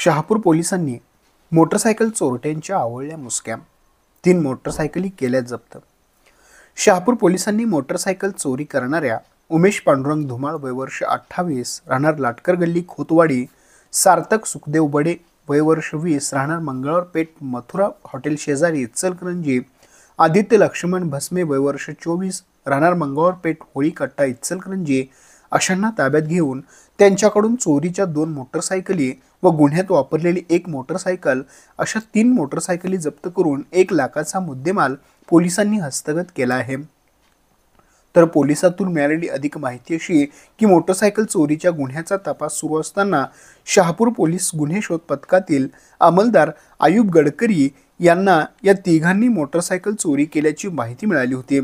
शहापूर पोलिसांनी मोटरसायकल चोरट्यांच्या आवळल्या मुसक्या 3 मोटरसायकली केल्या जप्त। शहापूर पोलिसांनी मोटरसायकल चोरी करणाऱ्या उमेश पांडुरंग धुमाळ वय वर्ष 28 राहणार लाटकर गल्ली खोतवाडी, सार्थक सुखदेव बडे वय वर्ष 20 राहणार मंगळवार पेठ मथुरा हॉटेल शेजारी इचलकरंजी, आदित्य लक्ष्मण भस्मे वय वर्ष 24 राहणार मंगळवार पेठ होळी कट्टा इचलकरंजी अशांना ताब्यात घेऊन त्यांच्याकडून चोरीच्या 2 मोटरसायकली व गुन्ह्यात वापरलेली 1 मोटरसायकल अशा 3 मोटरसायकली जप्त करून 1 लाखाचा मुद्देमाल पोलिसांनी हस्तगत केला आहे। तर पोलिसातून मिळालेली अधिक माहिती अशी की मोटरसायकल चोरीच्या गुन्ह्याचा तपास सुरू असताना शहापूर पोलीस गुन्हे शोध पथकातील अंमलदार आयुब गडकरी यांना या तिघांनी मोटरसायकल चोरी केल्याची माहिती मिळाली होती।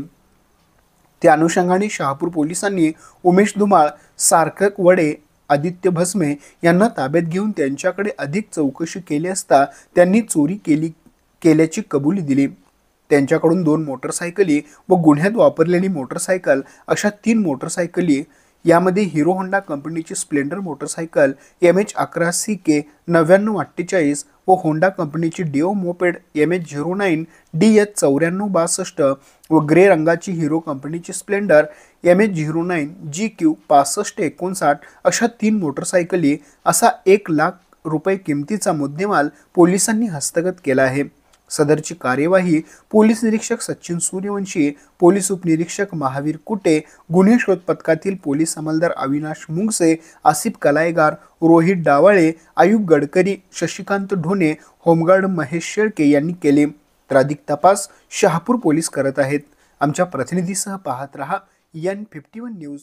त्या अनुषंगाने शहापूर पोलिसांनी उमेश धुमाळ, सार्थक वडे, आदित्य भस्मे यांना ताब्यात घेऊन त्यांच्याकडे अधिक चौकशी केली असता त्यांनी चोरी केल्याची कबुली दिली। त्यांच्याकडून 2 मोटरसायकली व गुन्ह्यात वापरलेली मोटरसायकल अशा 3 मोटरसायकली यामध्ये हिरो होंडा कंपनीची स्प्लेंडर मोटरसायकल MH11 CK 9948 व होंडा कंपनीची डिओ मोपेड MH09 DS 9462 व ग्रे रंगाची हिरो कंपनीची स्प्लेंडर MH09 GQ 6559 अशा 3 मोटरसायकली असा 1 लाख रुपये किमतीचा मुद्देमाल पोलिसांनी हस्तगत केला आहे। सदरची कार्यवाही पोलीस निरीक्षक सचिन सूर्यवंशी, पोलीस उपनिरीक्षक महावीर कुटे, गुन्हे शोध पथकातील पोलीस अंमलदार अविनाश मुंगसे, आसिफ कलायगार, रोहित डावाळे, आयुब गडकरी, शशिकांत ढोणे, होमगार्ड महेश शेळके यांनी केले। तर अधिक तपास शहापूर पोलीस करत आहेत। आमच्या प्रतिनिधीसह पाहत रहा N51 न्यूज।